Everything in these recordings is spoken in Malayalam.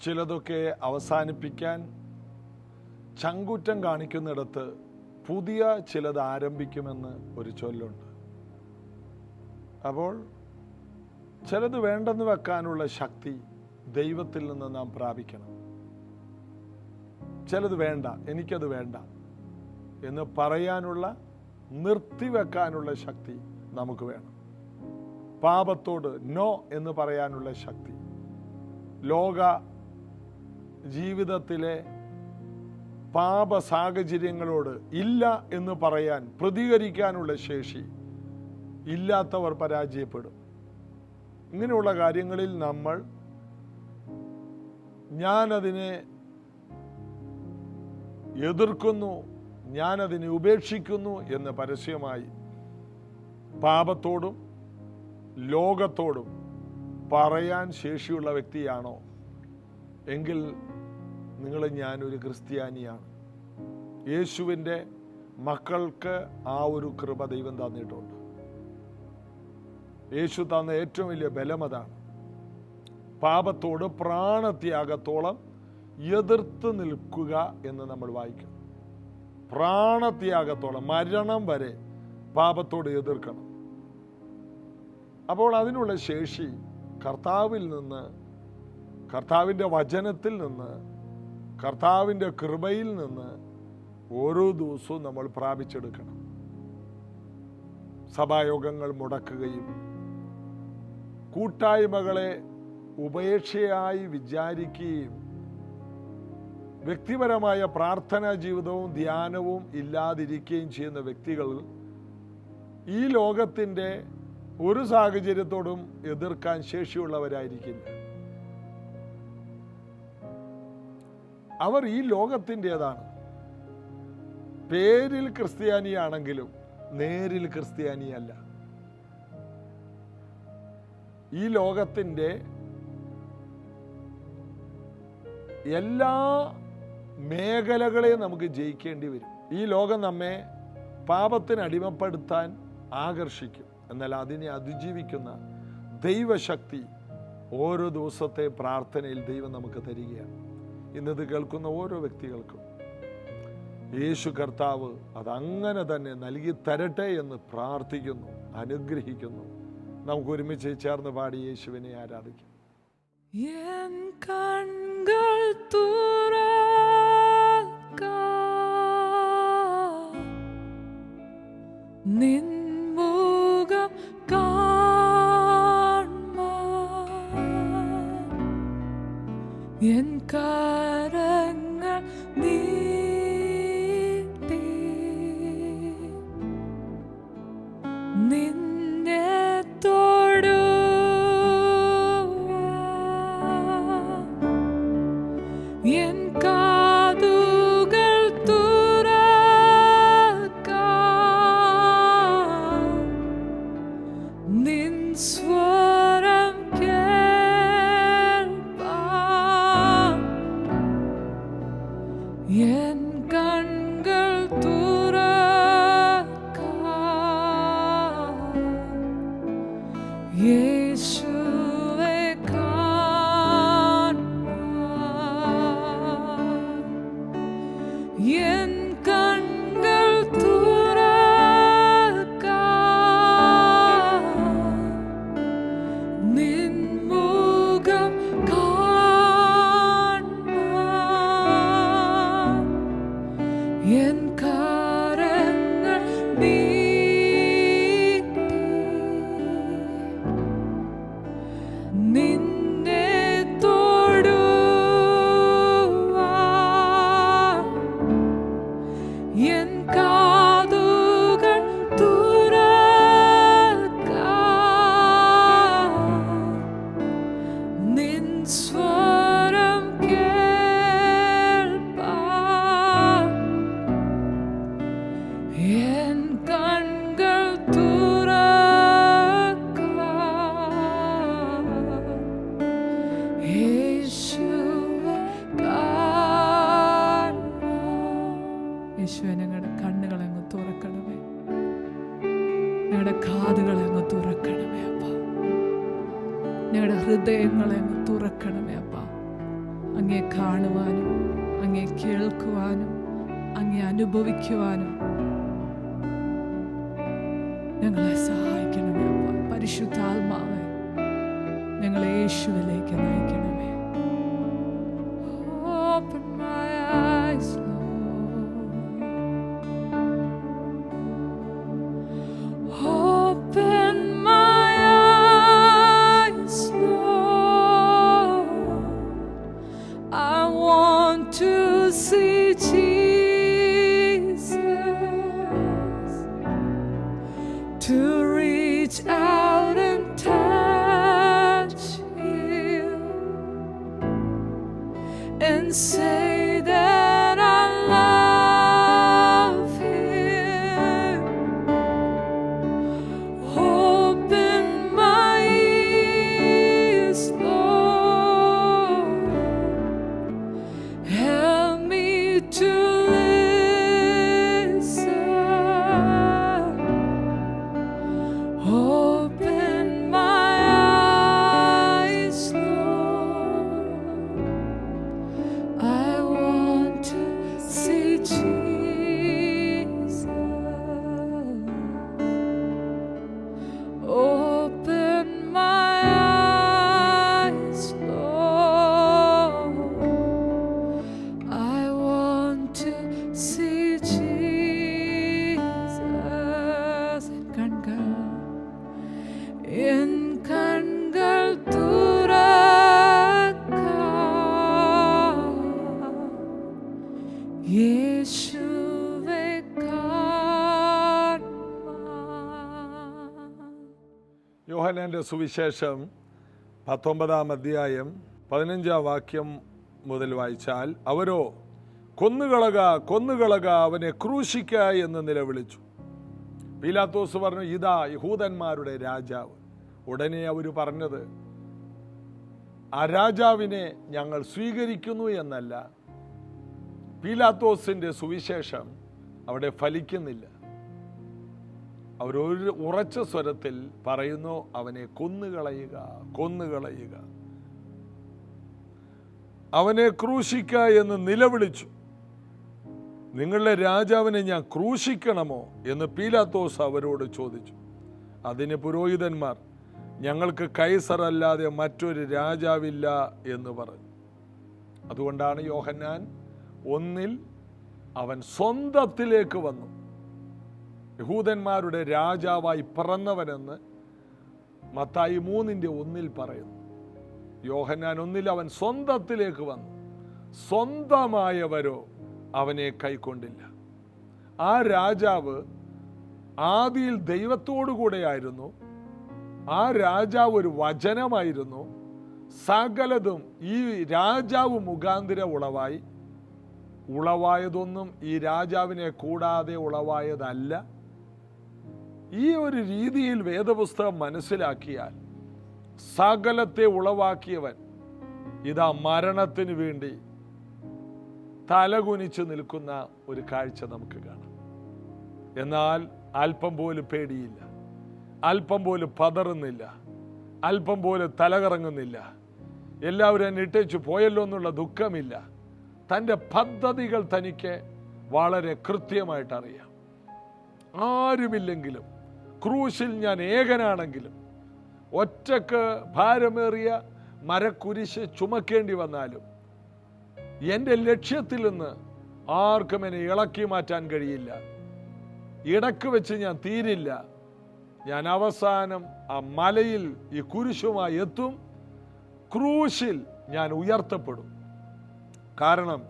ചിലതൊക്കെ അവസാനിപ്പിക്കാൻ ചങ്കൂറ്റം കാണിക്കുന്നിടത്ത് പുതിയ ചിലത് ആരംഭിക്കുമെന്ന് ഒരു ചൊല്ലുണ്ട്. അപ്പോൾ ചിലത് വേണ്ടെന്ന് വെക്കാനുള്ള ശക്തി ദൈവത്തിൽ നിന്ന് നാം പ്രാപിക്കണം. ചിലത് വേണ്ട, എനിക്കത് വേണ്ട എന്ന് പറയാനുള്ള, നിർത്തിവെക്കാനുള്ള ശക്തി നമുക്ക് വേണം. പാപത്തോട് നോ എന്ന് പറയാനുള്ള ശക്തി, ലോക ജീവിതത്തിലെ പാപ സാഹചര്യങ്ങളോട് ഇല്ല എന്ന് പറയാൻ, പ്രതികരിക്കാനുള്ള ശേഷി ഇല്ലാത്തവർ പരാജയപ്പെടും. ഇങ്ങനെയുള്ള കാര്യങ്ങളിൽ നമ്മൾ ഞാനതിനെ എതിർക്കുന്നു, ഞാനതിനെ ഉപേക്ഷിക്കുന്നു എന്ന് പരസ്യമായി പാപത്തോടും ലോകത്തോടും പറയാൻ ശേഷിയുള്ള വ്യക്തിയാണോ എങ്കിൽ ഞാനൊരു ക്രിസ്ത്യാനിയാണ്. യേശുവിൻ്റെ മക്കൾക്ക് ആ ഒരു കൃപ ദൈവം തന്നിട്ടുണ്ട്. യേശു തന്ന ഏറ്റവും വലിയ ബലം അതാണ്. പാപത്തോട് പ്രാണത്യാഗത്തോളം എതിർത്ത് നിൽക്കുക എന്ന് നമ്മൾ വായിക്കും. പ്രാണത്യാഗത്തോളം, മരണം വരെ പാപത്തോട് എതിർക്കണം. അപ്പോൾ അതിനുള്ള ശേഷി കർത്താവിൽ നിന്ന്, കർത്താവിൻ്റെ വചനത്തിൽ നിന്ന്, കർത്താവിൻ്റെ കൃപയിൽ നിന്ന് ഓരോ ദിവസവും നമ്മൾ പ്രാപിച്ചെടുക്കണം. സഭായോഗങ്ങൾ മുടക്കുകയും കൂട്ടായ്മകളെ ഉപേക്ഷയായി വിചാരിക്കുകയും വ്യക്തിപരമായ പ്രാർത്ഥനാ ജീവിതവും ധ്യാനവും ഇല്ലാതിരിക്കുകയും ചെയ്യുന്ന വ്യക്തികൾ ഈ ലോകത്തിൻ്റെ ഒരു സാഹചര്യത്തോടും എതിർക്കാൻ ശേഷിയുള്ളവരായിരിക്കില്ല. അവർ ഈ ലോകത്തിൻ്റെതാണ്. പേരിൽ ക്രിസ്ത്യാനിയാണെങ്കിലും നേരിൽ ക്രിസ്ത്യാനിയല്ല. ഈ ലോകത്തിൻ്റെ എല്ലാ മേഖലകളെയും നമുക്ക് ജയിക്കേണ്ടി വരും. ഈ ലോകം നമ്മെ പാപത്തിന് അടിമപ്പെടുത്താൻ ആകർഷിക്കും. എന്നാൽ അതിനെ അതിജീവിക്കുന്ന ദൈവശക്തി ഓരോ ദിവസത്തെ പ്രാർത്ഥനയിൽ ദൈവം നമുക്ക് തരികയാണ്. ഇന്നത് കേൾക്കുന്ന ഓരോ വ്യക്തികൾക്കും യേശു കർത്താവ് അതങ്ങനെ തന്നെ നൽകി തരട്ടെ എന്ന് പ്രാർത്ഥിക്കുന്നു, അനുഗ്രഹിക്കുന്നു. നമുക്ക് ഒരുമിച്ച് ചേർന്ന് പാടി യേശുവിനെ ആരാധിക്കാം. എൻ കണ്ണുകൾ തുറക്ക, നിൻ മുഖം കാൺമാൻ, എൻ കരങ്ങൾ നീട്ടി നിന്നെ എൻ കാതുകൾ തുറക്ക, നിൻ സ്വരം കേൾപ്പാൻ, എൻ കണ്ണുകൾ തുറക്ക, യേശുവേ എൻ കണ്ണുകൾ തുറക്ക, നിൻ മുഖം കാൺമാൻ, എൻ കരങ്ങൾ നീട്ടി നിന്നെ തൊടുവാൻ, എൻ കാതുകൾ തുറക്ക, നിൻ സ്വരം കേൾപ്പാൻ, എൻ കണ്ണുകൾ തുറക്ക, യേശുവേ കാണുവാൻ. യേശുവേ, ഞങ്ങളുടെ കണ്ണുകളെ അങ്ങ് തുറക്കണമേ, ഞങ്ങളുടെ കാതുകളെ അങ്ങ് തുറക്കണമേ അപ്പ, ഞങ്ങളുടെ ഹൃദയങ്ങളെ അങ്ങ് തുറക്കണമേ അപ്പ. അങ്ങയെ കാണുവാനും അങ്ങയെ കേൾക്കുവാനും അങ്ങയെ അനുഭവിക്കുവാനും ഞങ്ങളെ സഹായിക്കണമേ അപ്പ. പരിശുദ്ധാത്മാവേ, ഞങ്ങളെ യേശുവിലേക്ക് നയിക്കണമേ. Open my eyes, Lord. Open my eyes, Lord. I want to see Jesus, to reach out and touch Him and say that I love Him. Open my ears, Lord. Help me to listen. Open my eyes, Lord. I want to see Jesus. Open my eyes, Lord. I want to see Jesus. എൻ കൺകൾ തുറക്കാം, യേശുവേ കാണുവാൻ. യോഹന്നാന്റെ സുവിശേഷം 19-ാം അധ്യായം 15-ാം വാക്യം മുതൽ വായിച്ചാൽ, അവരോ കൊന്നുകളക കൊന്നുകളക, അവനെ ക്രൂശിക്ക എന്ന് നിലവിളിച്ചു. പീലാത്തോസ് പറഞ്ഞു, ഇതാ യഹൂദന്മാരുടെ രാജാവ്. ഉടനെ അവർ പറഞ്ഞത്, ആ രാജാവിനെ ഞങ്ങൾ സ്വീകരിക്കുന്നു എന്നല്ല. പീലാത്തോസിന്റെ സുവിശേഷം അവിടെ ഫലിക്കുന്നില്ല. അവരൊരു ഉറച്ച സ്വരത്തിൽ പറയുന്നു, അവനെ കൊന്നുകളയുക കൊന്നുകളയുക, അവനെ ക്രൂശിക്ക എന്ന് നിലവിളിച്ചു. നിങ്ങളുടെ രാജാവിനെ ഞാൻ ക്രൂശിക്കണമോ എന്ന് പീലാത്തോസ് അവരോട് ചോദിച്ചു. അതിന് പുരോഹിതന്മാർ, ഞങ്ങൾക്ക് കൈസർ അല്ലാതെ മറ്റൊരു രാജാവില്ല എന്ന് പറഞ്ഞു. അതുകൊണ്ടാണ് യോഹന്നാൻ 1 അവൻ സ്വന്തത്തിലേക്ക് വന്നു, യഹൂദന്മാരുടെ രാജാവായി പിറന്നവനെന്ന് മത്തായി 3:1 പറയുന്നു. യോഹന്നാൻ 1 അവൻ സ്വന്തത്തിലേക്ക് വന്നു, സ്വന്തമായവരോ അവനെ കൈക്കൊണ്ടില്ല. ആ രാജാവ് ആദിയിൽ ദൈവത്തോടു കൂടെയായിരുന്നു. ആ രാജാവ് ഒരു വചനമായിരുന്നു. സകലതും ഈ രാജാവ് മുഖാന്തരം ഉളവായതൊന്നും ഈ രാജാവിനെ കൂടാതെ ഉളവായതല്ല. ഈ ഒരു രീതിയിൽ വേദപുസ്തകം മനസ്സിലാക്കിയാൽ സകലത്തെ ഉളവാക്കിയവൻ ഇതാ മരണത്തിന് വേണ്ടി തലകുനിച്ച് നിൽക്കുന്ന ഒരു കാഴ്ച നമുക്ക് കാണാം. എന്നാൽ അല്പം പോലും പേടിയില്ല, അല്പം പോലും പതറുന്നില്ല, അല്പം പോലും തലകറങ്ങുന്നില്ല. എല്ലാവരും എന്നെ ഇട്ടേച്ചു പോയല്ലോ എന്നുള്ള ദുഃഖമില്ല. തൻ്റെ പദ്ധതികൾ തനിക്ക് വളരെ കൃത്യമായിട്ട് അറിയാം. ആരുമില്ലെങ്കിലും, ക്രൂശിൽ ഞാൻ ഏകനാണെങ്കിലും, ഒറ്റക്ക് ഭാരമേറിയ മരക്കുരിശ് ചുമക്കേണ്ടി വന്നാലും എൻ്റെ ലക്ഷ്യത്തിൽ നിന്ന് ആർക്കും എന്നെ ഇളക്കി മാറ്റാൻ കഴിയില്ല. ഇടക്ക് വെച്ച് ഞാൻ തീരില്ല. ഞാൻ അവസാനം ആ മലയിൽ ഈ കുരിശുമായി എത്തും. ക്രൂശിൽ ഞാൻ ഉയർത്തപ്പെടും. കാരണം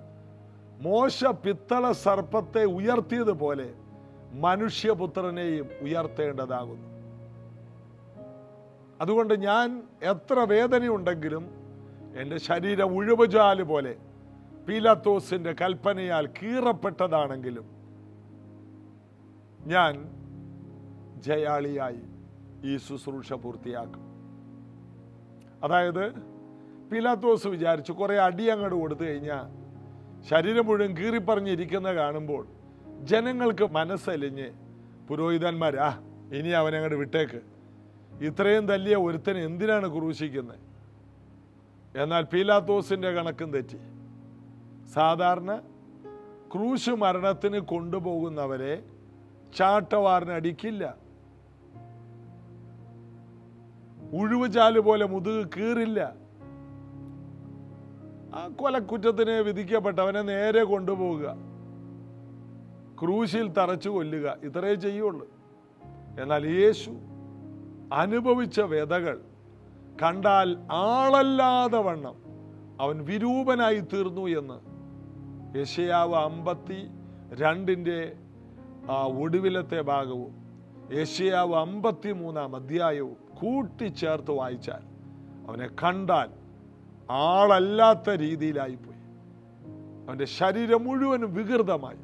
മോശ പിത്തള സർപ്പത്തെ ഉയർത്തിയതുപോലെ മനുഷ്യപുത്രനെയും ഉയർത്തേണ്ടതാകുന്നു. അതുകൊണ്ട് ഞാൻ എത്ര വേദനയുണ്ടെങ്കിലും എൻ്റെ ശരീരം ഉഴുവുചാല് പോലെ പീലാത്തോസിന്റെ കൽപ്പനയാൽ കീറപ്പെട്ടതാണെങ്കിലും ഞാൻ ജയാളിയായി ഈ ശുശ്രൂഷ പൂർത്തിയാക്കും. അതായത് പീലാത്തോസ് വിചാരിച്ചു കുറെ അടി അങ്ങോട്ട് കൊടുത്തു കഴിഞ്ഞാൽ ശരീരം മുഴുവൻ കീറിപ്പറഞ്ഞിരിക്കുന്ന കാണുമ്പോൾ ജനങ്ങൾക്ക് മനസ്സലിഞ്ഞ് പുരോഹിതന്മാരാ ഇനി അവനങ്ങോട്ട് വിട്ടേക്ക്, ഇത്രയും തല്ലിയ ഒരുത്തനെ എന്തിനാണ് ക്രൂശിക്കുന്നത്? എന്നാൽ പീലാത്തോസിന്റെ കണക്കും തെറ്റി. സാധാരണ ക്രൂശ് മരണത്തിന് കൊണ്ടുപോകുന്നവരെ ചാട്ടവാറിനടിക്കില്ല, ഉഴുവുചാല് പോലെ മുതുക് കീറില്ല. ആ കൊലക്കുറ്റത്തിന് വിധിക്കപ്പെട്ടവനെ നേരെ കൊണ്ടുപോവുക, ക്രൂശിൽ തറച്ചു കൊല്ലുക, ഇത്രയേ ചെയ്യുള്ളൂ. എന്നാൽ യേശു അനുഭവിച്ച വ്യതകൾ കണ്ടാൽ ആളല്ലാതെ വണ്ണം അവൻ വിരൂപനായി തീർന്നു എന്ന് യെശയ്യാവ് 52 ഒടുവിലത്തെ ഭാഗവും യെശയ്യാവ് 53 അധ്യായവും കൂട്ടിച്ചേർത്ത് വായിച്ചാൽ അവനെ കണ്ടാൽ ആളല്ലാത്ത രീതിയിലായിപ്പോയി. അവൻ്റെ ശരീരം മുഴുവനും വികൃതമായി,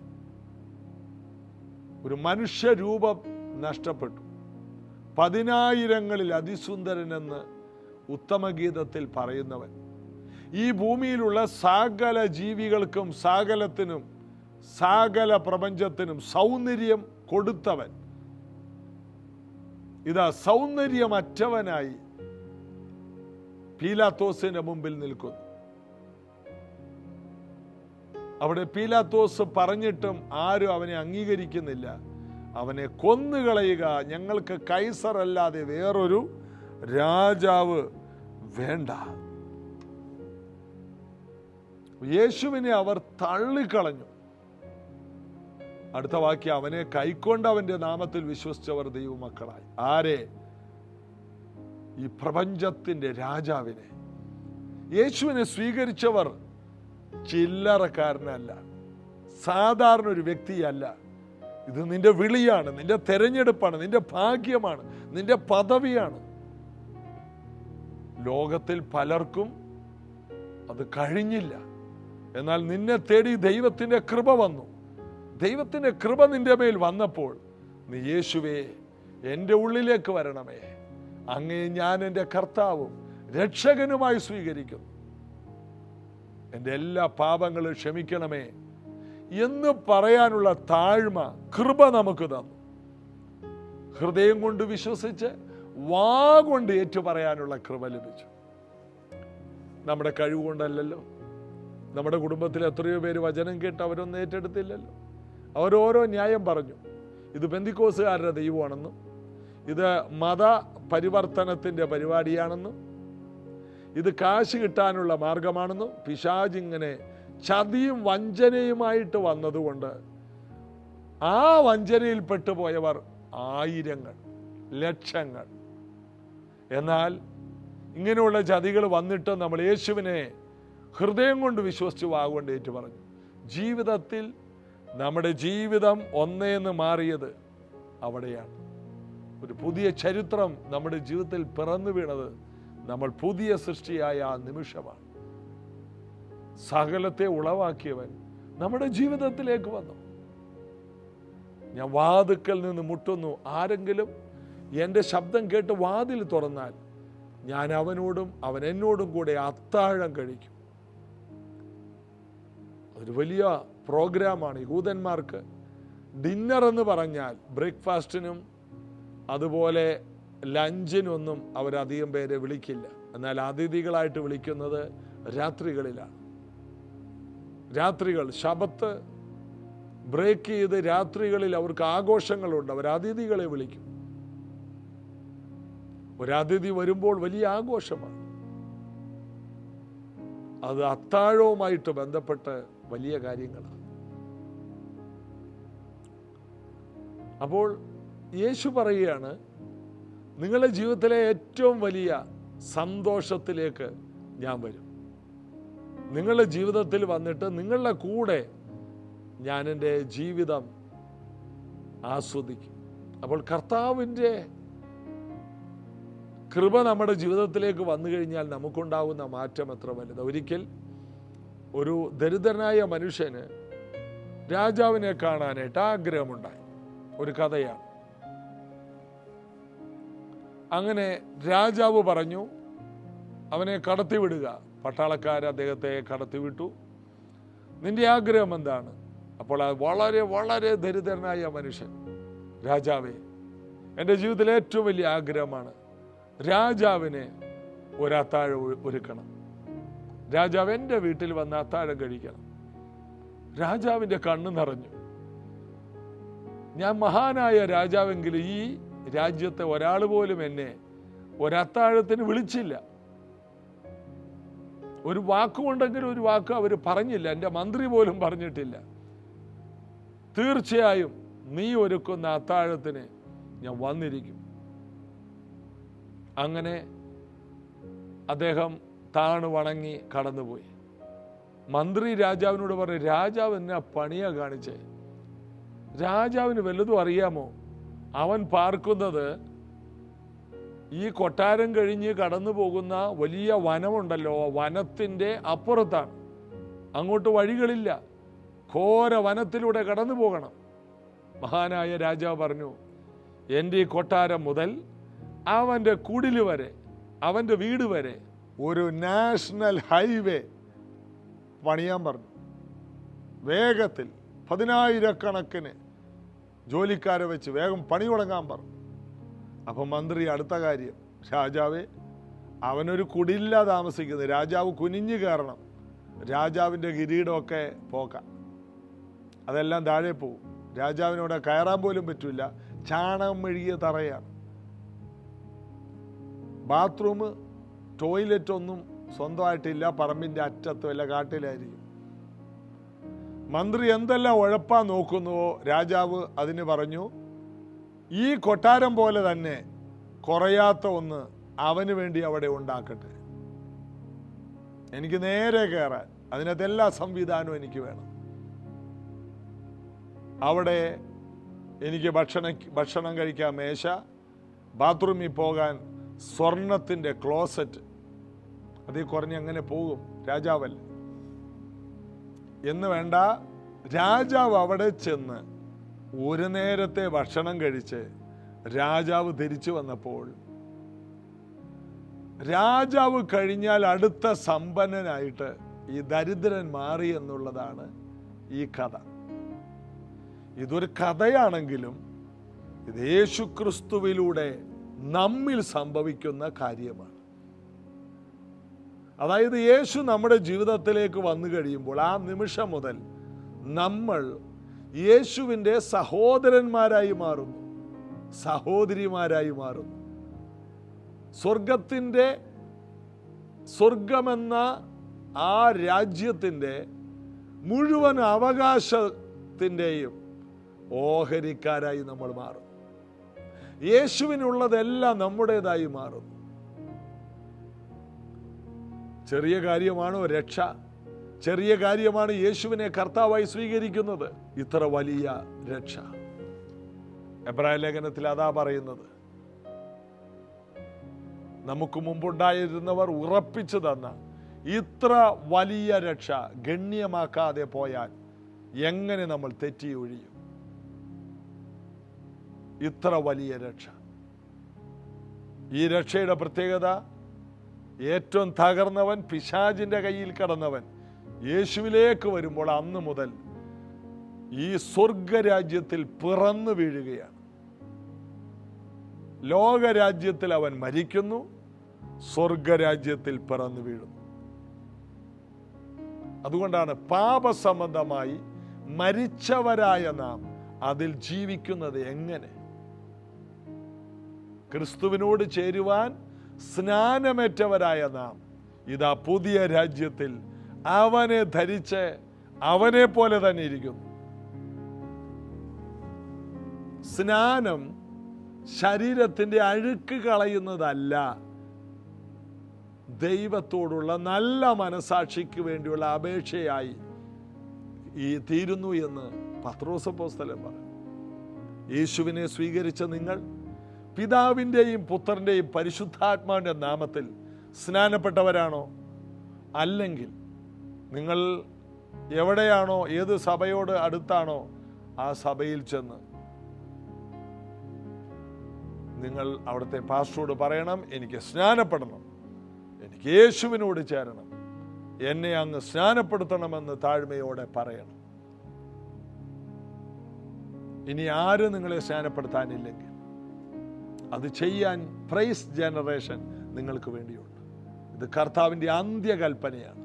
ഒരു മനുഷ്യരൂപം നഷ്ടപ്പെട്ടു. 10,000-ങ്ങളിൽ അതിസുന്ദരനെന്ന് ഉത്തമഗീതത്തിൽ പറയുന്നവൻ, ഈ ഭൂമിയിലുള്ള സകല ജീവികൾക്കും സകലത്തിനും സകല പ്രപഞ്ചത്തിനും സൗന്ദര്യം കൊടുത്തവൻ ഇതാ സൗന്ദര്യമറ്റവനായി പീലാത്തോസിന്റെ മുമ്പിൽ നിൽക്കുന്നു. അവിടെ പീലാത്തോസ് പറഞ്ഞിട്ടും ആരും അവനെ അംഗീകരിക്കുന്നില്ല. അവനെ കൊന്നുകളയുക, ഞങ്ങൾക്ക് കൈസർ അല്ലാതെ വേറൊരു രാജാവ് വേണ്ട. യേശുവിനെ അവർ തള്ളിക്കളഞ്ഞു. അടുത്ത വാക്യം, അവനെ കൈക്കൊണ്ട് അവന്റെ നാമത്തിൽ വിശ്വസിച്ചവർ ദൈവമക്കളായി. ആരെ? ഈ പ്രപഞ്ചത്തിന്റെ രാജാവിനെ. യേശുവിനെ സ്വീകരിച്ചവർ ചില്ലറക്കാരനല്ല, സാധാരണ ഒരു വ്യക്തിയല്ല. ഇത് നിന്റെ വിളിയാണ്, നിന്റെ തെരഞ്ഞെടുപ്പാണ്, നിന്റെ ഭാഗ്യമാണ്, നിന്റെ പദവിയാണ്. ലോകത്തിൽ പലർക്കും അത് കഴിഞ്ഞില്ല. എന്നാൽ നിന്നെ തേടി ദൈവത്തിന്റെ കൃപ വന്നു. ദൈവത്തിന്റെ കൃപ നിന്റെ മേൽ വന്നപ്പോൾ നീ യേശുവേ എൻ്റെ ഉള്ളിലേക്ക് വരണമേ, അങ്ങേ ഞാൻ എൻ്റെ കർത്താവും രക്ഷകനുമായി സ്വീകരിക്കുന്നു, എൻ്റെ എല്ലാ പാപങ്ങളും ക്ഷമിക്കണമേ എന്ന് പറയാനുള്ള താഴ്മ കൃപ നമുക്ക് തന്നു. ഹൃദയം കൊണ്ട് വിശ്വസിച്ച് വാ കൊണ്ട് ഏറ്റു പറയാനുള്ള കൃപ ലഭിച്ചു. നമ്മുടെ കഴിവുകൊണ്ടല്ലല്ലോ. നമ്മുടെ കുടുംബത്തിൽ എത്രയോ പേര് വചനം കേട്ട് അവരൊന്നും ഏറ്റെടുത്തില്ലല്ലോ. അവരോരോ ന്യായം പറഞ്ഞു. ഇത് പെന്തിക്കോസുകാരുടെ ദൈവമാണെന്നും ഇത് മത പരിവർത്തനത്തിൻ്റെ പരിപാടിയാണെന്നും ഇത് കാശ് കിട്ടാനുള്ള മാർഗമാണെന്നും പിശാചിങ്ങനെ ചതിയും വഞ്ചനയുമായിട്ട് വന്നതുകൊണ്ട് ആ വഞ്ചനയിൽപ്പെട്ടു പോയവർ ആയിരങ്ങൾ, ലക്ഷങ്ങൾ. എന്നാൽ ഇങ്ങനെയുള്ള ചതികൾ വന്നിട്ട് നമ്മൾ യേശുവിനെ ഹൃദയം കൊണ്ട് വിശ്വസിച്ച് വാഗുകൊണ്ട് ഏറ്റു പറഞ്ഞു. ജീവിതത്തിൽ നമ്മുടെ ജീവിതം ഒന്നേന്ന് മാറിയത് അവിടെയാണ്. ഒരു പുതിയ ചരിത്രം നമ്മുടെ ജീവിതത്തിൽ പിറന്നു വീണത് നമ്മൾ പുതിയ സൃഷ്ടിയായ ആ നിമിഷമാണ്. സകലത്തെ ഉളവാക്കിയവൻ നമ്മുടെ ജീവിതത്തിലേക്ക് വന്നു. ഞാൻ വാതിക്കൽ നിന്ന് മുട്ടുന്നു, ആരെങ്കിലും എൻ്റെ ശബ്ദം കേട്ട് വാതിൽ തുറന്നാൽ ഞാൻ അവനോടും അവൻ എന്നോടും കൂടെ അത്താഴം കഴിക്കും. അതൊരു വലിയ പ്രോഗ്രാമാണ്. യഹൂദന്മാർക്ക് ഡിന്നർ എന്ന് പറഞ്ഞാൽ ബ്രേക്ക്ഫാസ്റ്റിനും അതുപോലെ ലഞ്ചിനൊന്നും അവരധികം പേരെ വിളിക്കില്ല. എന്നാൽ അതിഥികളായിട്ട് വിളിക്കുന്നത് രാത്രികളിലാണ്. രാത്രികൾ ശബത്ത് ബ്രേക്ക് ചെയ്ത് രാത്രികളിൽ അവർക്ക് ആഘോഷങ്ങളുണ്ട്. അവർ അതിഥികളെ വിളിക്കും. ഒരതിഥി വരുമ്പോൾ വലിയ ആഘോഷമാണ്. അത് അത്താഴവുമായിട്ട് ബന്ധപ്പെട്ട് വലിയ കാര്യങ്ങളാണ്. അപ്പോൾ യേശു പറയുകയാണ്, നിങ്ങളുടെ ജീവിതത്തിലെ ഏറ്റവും വലിയ സന്തോഷത്തിലേക്ക് ഞാൻ വരും. നിങ്ങളുടെ ജീവിതത്തിൽ വന്നിട്ട് നിങ്ങളുടെ കൂടെ ഞാൻ എൻ്റെ ജീവിതം ആസ്വദിക്കും. അപ്പോൾ കർത്താവിൻ്റെ കൃപ നമ്മുടെ ജീവിതത്തിലേക്ക് വന്നു കഴിഞ്ഞാൽ നമുക്കുണ്ടാകുന്ന മാറ്റം എത്ര വലുത്. ഒരിക്കൽ ഒരു ദരിദ്രനായ മനുഷ്യന് രാജാവിനെ കാണാനായിട്ട് ആഗ്രഹമുണ്ടായി. ഒരു കഥയാണ്. അങ്ങനെ രാജാവ് പറഞ്ഞു, അവനെ കടത്തിവിടുക. പട്ടാളക്കാർ അദ്ദേഹത്തെ കടത്തിവിട്ടു. നിന്റെ ആഗ്രഹം എന്താണ്? അപ്പോൾ വളരെ വളരെ ദരിദ്രനായ മനുഷ്യൻ, രാജാവേ, എൻ്റെ ജീവിതത്തിലെ ഏറ്റവും വലിയ ആഗ്രഹമാണ് രാജാവിനെ ഒരത്താഴം ഒരുക്കണം. രാജാവ് എൻ്റെ വീട്ടിൽ വന്ന് അത്താഴം കഴിക്കണം. രാജാവിൻ്റെ കണ്ണ് നിറഞ്ഞു. ഞാൻ മഹാനായ രാജാവെങ്കിലും ഈ രാജ്യത്തെ ഒരാൾ പോലും എന്നെ ഒരത്താഴത്തിന് വിളിച്ചില്ല. ഒരു വാക്കുകൊണ്ടെങ്കിലും ഒരു വാക്ക് അവർ പറഞ്ഞില്ല. എൻ്റെ മന്ത്രി പോലും പറഞ്ഞിട്ടില്ല. തീർച്ചയായും നീ ഒരുക്കുന്ന അത്താഴത്തിന് ഞാൻ വന്നിരിക്കും. അങ്ങനെ അദ്ദേഹം താണു വണങ്ങി കടന്നുപോയി. മന്ത്രി രാജാവിനോട് പറഞ്ഞു, രാജാവ് എന്നാ പണിയാ കാണിച്ചേ? രാജാവിന് വല്ലതും അറിയാമോ? അവൻ പാർക്കുന്നത് ഈ കൊട്ടാരം കഴിഞ്ഞ് കടന്നു പോകുന്ന വലിയ വനമുണ്ടല്ലോ, വനത്തിൻ്റെ അപ്പുറത്താണ്. അങ്ങോട്ട് വഴികളില്ല, ഘോര വനത്തിലൂടെ കടന്നു പോകണം. മഹാനായ രാജാവ് പറഞ്ഞു, എൻ്റെ ഈ കൊട്ടാരം മുതൽ അവൻ്റെ കുടിൽ വരെ, അവൻ്റെ വീട് വരെ ഒരു നാഷണൽ ഹൈവേ പണിയാൻ പറഞ്ഞു. വേഗത്തിൽ 10,000 ജോലിക്കാരെ വെച്ച് വേഗം പണി തുടങ്ങാൻ പറഞ്ഞു. അപ്പം മന്ത്രി അടുത്ത കാര്യം, രാജാവേ, അവനൊരു കുടിലില്ല താമസിക്കുന്നത്, രാജാവ് കുനിഞ്ഞു കയറണം, രാജാവിൻ്റെ കിരീടമൊക്കെ പോക്കാം, അതെല്ലാം താഴെ പോവും, രാജാവിനോട് കയറാൻ പോലും പറ്റില്ല, ചാണകം മെഴുകിയ തറയാണ്, ബാത്റൂം ടോയ്ലറ്റ് ഒന്നും സ്വന്തമായിട്ടില്ല, പറമ്പിൻ്റെ അറ്റത്തും അല്ല കാട്ടിലായിരിക്കും. മന്ത്രി എന്തെല്ലാം ഉഴപ്പാൻ നോക്കുന്നുവോ രാജാവ് അതിന് പറഞ്ഞു, ഈ കൊട്ടാരം പോലെ തന്നെ കുറയാത്ത ഒന്ന് അവന് വേണ്ടി അവിടെ ഉണ്ടാക്കട്ടെ. എനിക്ക് നേരെ കയറാൻ അതിനകത്ത് എല്ലാ സംവിധാനവും എനിക്ക് വേണം. അവിടെ എനിക്ക് ഭക്ഷണം കഴിക്കാൻ മേശ, ബാത്റൂമിൽ പോകാൻ സ്വർണത്തിൻ്റെ ക്ലോസറ്റ്, അതിൽ കുറഞ്ഞ് അങ്ങനെ പോകും രാജാവല്ലേ എന്ന് വേണ്ട. രാജാവ് അവിടെ ചെന്ന് ഒരു നേരത്തെ ഭക്ഷണം കഴിച്ച് രാജാവ് തിരിച്ചു വന്നപ്പോൾ, രാജാവ് കഴിഞ്ഞാൽ അടുത്ത സമ്പന്നനായിട്ട് ഈ ദരിദ്രൻ മാറി എന്നുള്ളതാണ് ഈ കഥ. ഇതൊരു കഥയാണെങ്കിലും ഇത് യേശുക്രിസ്തുവിലൂടെ നമ്മിൽ സംഭവിക്കുന്ന കാര്യമാണ്. അതായത് യേശു നമ്മുടെ ജീവിതത്തിലേക്ക് വന്നു കഴിയുമ്പോൾ ആ നിമിഷം മുതൽ നമ്മൾ യേശുവിൻ്റെ സഹോദരന്മാരായി മാറുന്നു, സഹോദരിമാരായി മാറുന്നു. സ്വർഗമെന്ന ആ രാജ്യത്തിൻ്റെ മുഴുവൻ അവകാശത്തിൻ്റെയും ഓഹരിക്കാരായി നമ്മൾ മാറും. യേശുവിനുള്ളതെല്ലാം നമ്മുടേതായി മാറുന്നു. ചെറിയ കാര്യമാണോ രക്ഷ? ചെറിയ കാര്യമാണ് യേശുവിനെ കർത്താവായി സ്വീകരിക്കുന്നത്. ഇത്ര വലിയ രക്ഷ എബ്രായ ലേഖനത്തിൽ അതാ പറയുന്നത്. നമുക്ക് മുമ്പുണ്ടായിരുന്നവർ ഉറപ്പിച്ചു തന്ന ഇത്ര വലിയ രക്ഷ ഗണ്യമാക്കാതെ പോയാൽ എങ്ങനെ നമ്മൾ തെറ്റി ഒഴിയും? ഇത്ര വലിയ രക്ഷ. ഈ രക്ഷയുടെ പ്രത്യേകത, ഏറ്റവും തകർന്നവൻ, പിശാചിന്റെ കയ്യിൽ കടന്നവൻ യേശുവിലേക്ക് വരുമ്പോൾ അന്ന് മുതൽ ഈ സ്വർഗരാജ്യത്തിൽ പിറന്നു വീഴുകയാണ്. ലോകരാജ്യത്തിൽ അവൻ മരിക്കുന്നു, സ്വർഗരാജ്യത്തിൽ പിറന്നു വീഴുന്നു. അതുകൊണ്ടാണ് പാപസംബന്ധമായി മരിച്ചവരായ നാം അതിൽ ജീവിക്കുന്നത് എങ്ങനെ? ക്രിസ്തുവിനോട് ചേരുവാൻ സ്നാനമേറ്റവരായ നാം ഇതാ പുതിയ രാജ്യത്തിൽ അവനെ ധരിച്ച് അവനെ പോലെ തന്നെ ഇരിക്കുന്നു. സ്നാനം ശരീരത്തിൻ്റെ അഴുക്ക് കളയുന്നതല്ല, ദൈവത്തോടുള്ള നല്ല മനസാക്ഷിക്ക് വേണ്ടിയുള്ള അപേക്ഷയായി തീരുന്നു എന്ന് പത്രോസ് അപ്പോസ്തലൻ പറഞ്ഞു. യേശുവിനെ സ്വീകരിച്ച നിങ്ങൾ പിതാവിൻ്റെയും പുത്രൻ്റെയും പരിശുദ്ധാത്മാവിൻ്റെ നാമത്തിൽ സ്നാനപ്പെട്ടവരാണോ? അല്ലെങ്കിൽ നിങ്ങൾ എവിടെയാണോ, ഏത് സഭയോട് അടുത്താണോ ആ സഭയിൽ ചെന്ന് നിങ്ങൾ അവിടുത്തെ പാസ്റ്ററോട് പറയണം, എനിക്ക് സ്നാനപ്പെടണം, എനിക്ക് യേശുവിനോട് ചേരണം, എന്നെ അങ്ങ് സ്നാനപ്പെടുത്തണമെന്ന് താഴ്മയോടെ പറയണം. ഇനി ആരും നിങ്ങളെ സ്നാനപ്പെടുത്താനില്ലെങ്കിൽ അത് ചെയ്യാൻ പ്രൈസ് ജനറേഷൻ നിങ്ങൾക്ക് വേണ്ടിയുണ്ട്. ഇത് കർത്താവിൻ്റെ അന്ത്യകൽപ്പനയാണ്.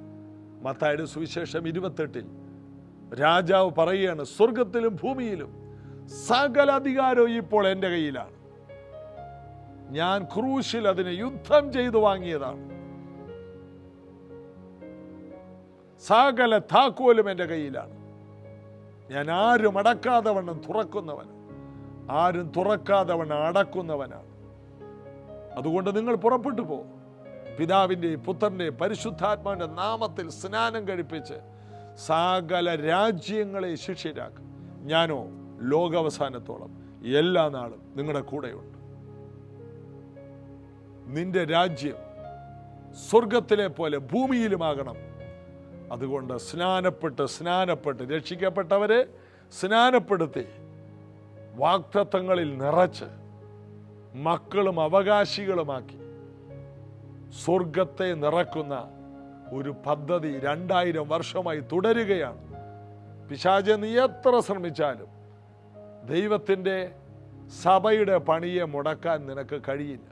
മത്തായിയുടെ സുവിശേഷം 28 രാജാവ് പറയുകയാണ്, സ്വർഗത്തിലും ഭൂമിയിലും സകല അധികാരവും ഇപ്പോൾ എൻ്റെ കയ്യിലാണ്. ഞാൻ ക്രൂശിൽ അതിനെ യുദ്ധം ചെയ്തു വാങ്ങിയതാണ്. സകല താക്കോലും എൻ്റെ കയ്യിലാണ്. ഞാൻ ആരും അടക്കാതെ വണ്ണം തുറക്കുന്നവൻ, ആരും തുറക്കാതെ വണ്ണം അടക്കുന്നവനാണ്. അതുകൊണ്ട് നിങ്ങൾ പുറപ്പെട്ടു പോ, പിതാവിൻ്റെയും പുത്രൻ്റെയും പരിശുദ്ധാത്മാവിൻ്റെ നാമത്തിൽ സ്നാനം കഴിപ്പിച്ച് സകല രാജ്യങ്ങളെ ശിഷ്യരാക്കും. ഞാനോ ലോകാവസാനത്തോളം എല്ലാ നാളും നിങ്ങളുടെ കൂടെയുണ്ട്. നിന്റെ രാജ്യം സ്വർഗത്തിലെ പോലെ ഭൂമിയിലുമാകണം. അതുകൊണ്ട് സ്നാനപ്പെട്ട് രക്ഷിക്കപ്പെട്ടവരെ സ്നാനപ്പെടുത്തി വാഗ്ദത്തങ്ങളിൽ നിറച്ച് മക്കളും അവകാശികളുമാക്കി സ്വർഗത്തെ നിറക്കുന്ന ഒരു പദ്ധതി 2000 വർഷമായി തുടരുകയാണ്. പിശാച് നീ എത്ര ശ്രമിച്ചാലും ദൈവത്തിൻ്റെ സഭയുടെ പണിയെ മുടക്കാൻ നിനക്ക് കഴിയില്ല.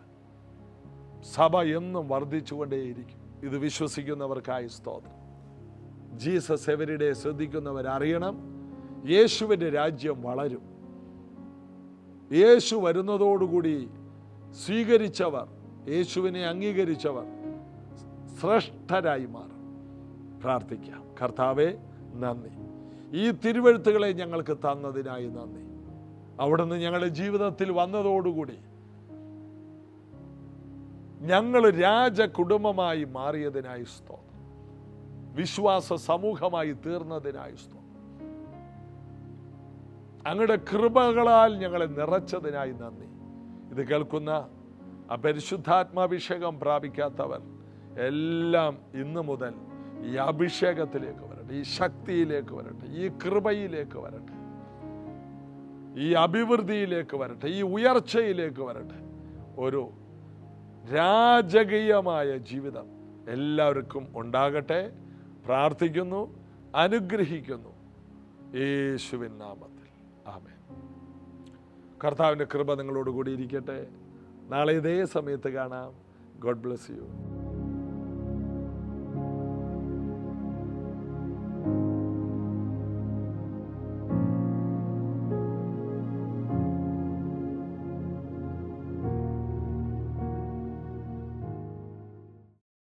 സഭ എന്നും വർദ്ധിച്ചുകൊണ്ടേയിരിക്കും. ഇത് വിശ്വസിക്കുന്നവർക്കായി സ്തോത്രം. ജീസസ് എവരിഡേ ശ്രദ്ധിക്കുന്നവരറിയണം, യേശുവിൻ്റെ രാജ്യം വളരും. യേശു വരുന്നതോടുകൂടി സ്വീകരിച്ചവർ, യേശുവിനെ അംഗീകരിച്ചവർ ശ്രേഷ്ഠരായി മാറും. പ്രാർത്ഥിക്കാം. കർത്താവേ, നന്ദി. ഈ തിരുവെഴുത്തുകളെ ഞങ്ങൾക്ക് തന്നതിനായി നന്ദി. അവിടുന്ന് ഞങ്ങളുടെ ജീവിതത്തിൽ വന്നതോടുകൂടി ഞങ്ങൾ രാജകുടുംബമായി മാറിയതിനായി സ്തോത്രം. വിശ്വാസ സമൂഹമായി തീർന്നതിനായി സ്തോത്രം. അങ്ങയുടെ കൃപകളാൽ ഞങ്ങളെ നിറച്ചതിനായി നന്ദി. ഇത് കേൾക്കുന്ന പരിശുദ്ധാത്മാഭിഷേകം പ്രാപിക്കാത്തവർ എല്ലാം ഇന്നു മുതൽ ഈ അഭിഷേകത്തിലേക്ക് വരട്ടെ, ഈ ശക്തിയിലേക്ക് വരട്ടെ, ഈ കൃപയിലേക്ക് വരട്ടെ, ഈ അഭിവൃദ്ധിയിലേക്ക് വരട്ടെ, ഈ ഉയർച്ചയിലേക്ക് വരട്ടെ. ഒരു രാജകീയമായ ജീവിതം എല്ലാവർക്കും ഉണ്ടാകട്ടെ. പ്രാർത്ഥിക്കുന്നു, അനുഗ്രഹിക്കുന്നു യേശുവിൻ നാമത്തിൽ. ആമേൻ. കർത്താവിൻ്റെ കൃപ നിങ്ങളോട് കൂടി ഇരിക്കട്ടെ. നാളെ ഇതേ സമയത്ത് കാണാം. God bless you.